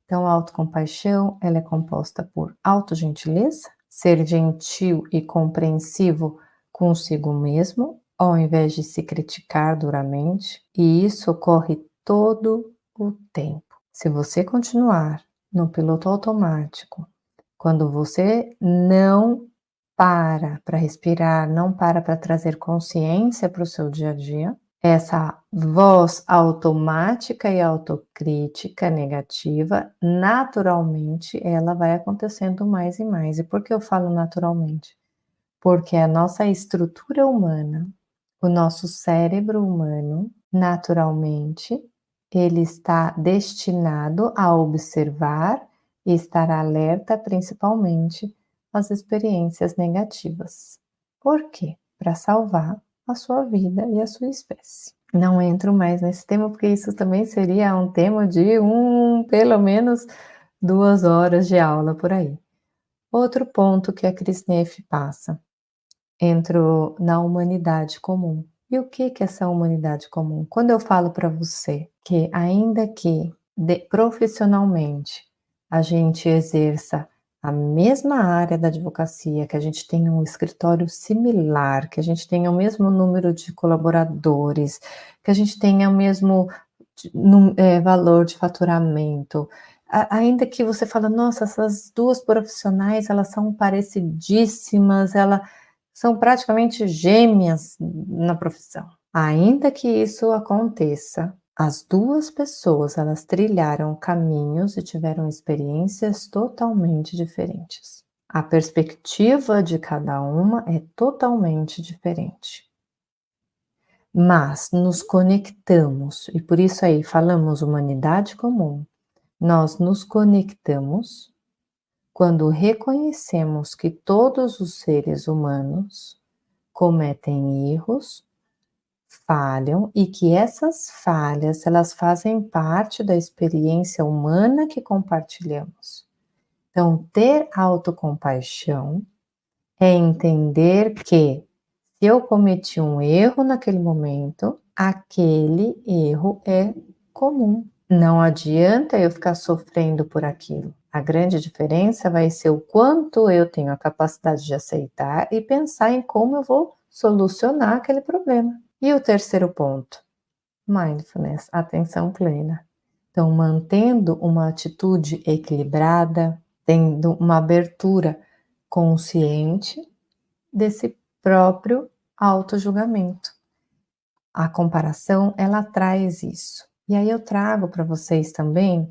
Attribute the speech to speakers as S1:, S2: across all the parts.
S1: Então, a autocompaixão, ela é composta por autogentileza, ser gentil e compreensivo consigo mesmo, ao invés de se criticar duramente, e isso ocorre todo o tempo. Se você continuar no piloto automático, quando você não para respirar, não para trazer consciência para o seu dia a dia, essa voz automática e autocrítica negativa, naturalmente, ela vai acontecendo mais e mais. E por que eu falo naturalmente? Porque a nossa estrutura humana, o nosso cérebro humano, naturalmente, ele está destinado a observar e estar alerta principalmente às experiências negativas. Por quê? Para salvar a sua vida e a sua espécie. Não entro mais nesse tema, porque isso também seria um tema de pelo menos 2 horas de aula por aí. Outro ponto que a Chris Neff passa, entro na humanidade comum. E o que é essa humanidade comum? Quando eu falo para você que ainda que profissionalmente a gente exerça a mesma área da advocacia, que a gente tenha um escritório similar, que a gente tenha o mesmo número de colaboradores, que a gente tenha o mesmo valor de faturamento, ainda que você fala, nossa, essas duas profissionais, elas são parecidíssimas, são praticamente gêmeas na profissão. Ainda que isso aconteça, as duas pessoas, elas trilharam caminhos e tiveram experiências totalmente diferentes. A perspectiva de cada uma é totalmente diferente. Mas nos conectamos, e por isso aí falamos humanidade comum. Nós nos conectamos quando reconhecemos que todos os seres humanos cometem erros, falham e que essas falhas, elas fazem parte da experiência humana que compartilhamos. Então, ter autocompaixão é entender que se eu cometi um erro naquele momento, aquele erro é comum. Não adianta eu ficar sofrendo por aquilo. A grande diferença vai ser o quanto eu tenho a capacidade de aceitar e pensar em como eu vou solucionar aquele problema. E o terceiro ponto, mindfulness, atenção plena. Então, mantendo uma atitude equilibrada, tendo uma abertura consciente desse próprio autojulgamento. A comparação, ela traz isso. E aí eu trago para vocês também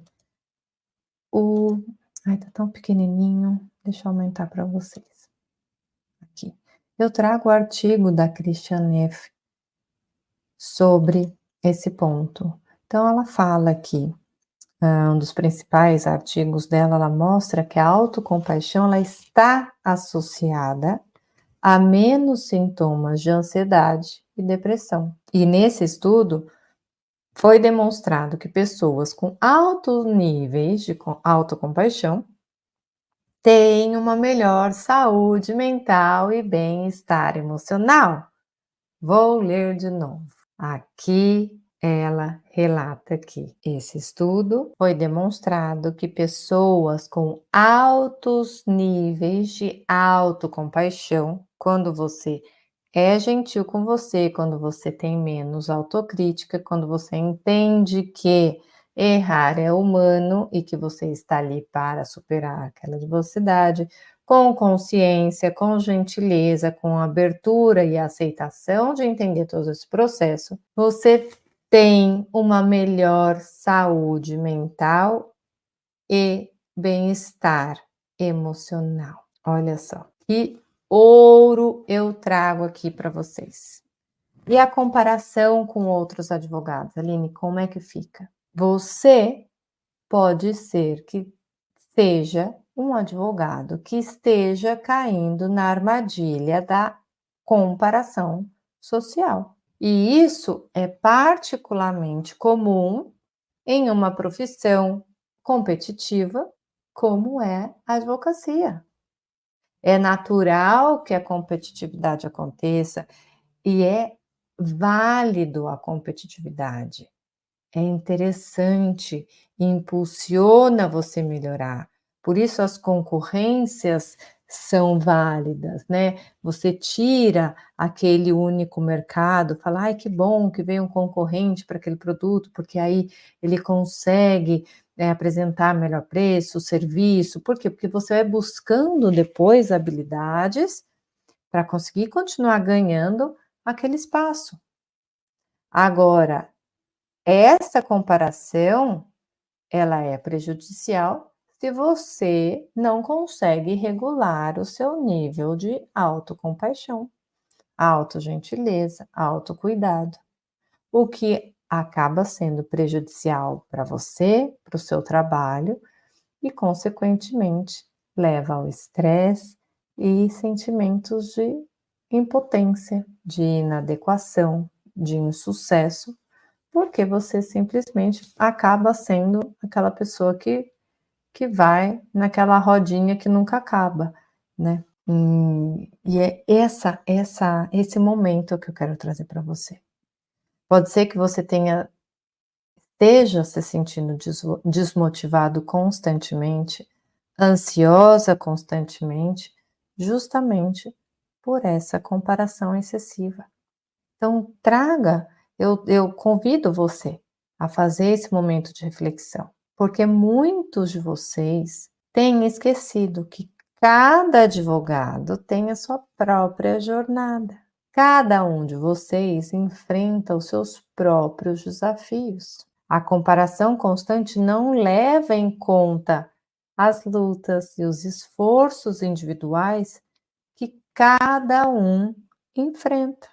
S1: ai, tá tão pequenininho, deixa eu aumentar para vocês. Aqui. Eu trago o artigo da Christian Neff sobre esse ponto. Então ela fala aqui, um dos principais artigos dela, ela mostra que a autocompaixão, ela está associada a menos sintomas de ansiedade e depressão. E nesse estudo, foi demonstrado que pessoas com altos níveis de autocompaixão têm uma melhor saúde mental e bem-estar emocional. Vou ler de novo. Aqui ela relata que esse estudo foi demonstrado que pessoas com altos níveis de autocompaixão, quando você é gentil com você, quando você tem menos autocrítica, quando você entende que errar é humano e que você está ali para superar aquela adversidade, com consciência, com gentileza, com abertura e aceitação de entender todo esse processo, você tem uma melhor saúde mental e bem-estar emocional. Olha só, que ouro eu trago aqui para vocês. E a comparação com outros advogados, Aline, como é que fica? Você pode ser que seja um advogado que esteja caindo na armadilha da comparação social. E isso é particularmente comum em uma profissão competitiva como é a advocacia. É natural que a competitividade aconteça e é válido a competitividade. É interessante impulsiona você melhorar. Por isso as concorrências são válidas, né? Você tira aquele único mercado, fala: "Ai, que bom que veio um concorrente para aquele produto, porque aí ele consegue, apresentar melhor preço, serviço". Por quê? Porque você vai buscando depois habilidades para conseguir continuar ganhando aquele espaço. Agora, essa comparação, ela é prejudicial se você não consegue regular o seu nível de autocompaixão, autogentileza, autocuidado, o que acaba sendo prejudicial para você, para o seu trabalho e, consequentemente, leva ao estresse e sentimentos de impotência, de inadequação, de insucesso, porque você simplesmente acaba sendo aquela pessoa que vai naquela rodinha que nunca acaba, né. E é esse momento que eu quero trazer para você. Pode ser que você esteja se sentindo desmotivado constantemente, ansiosa constantemente, justamente por essa comparação excessiva. Então eu convido você a fazer esse momento de reflexão, porque muitos de vocês têm esquecido que cada advogado tem a sua própria jornada. Cada um de vocês enfrenta os seus próprios desafios. A comparação constante não leva em conta as lutas e os esforços individuais que cada um enfrenta.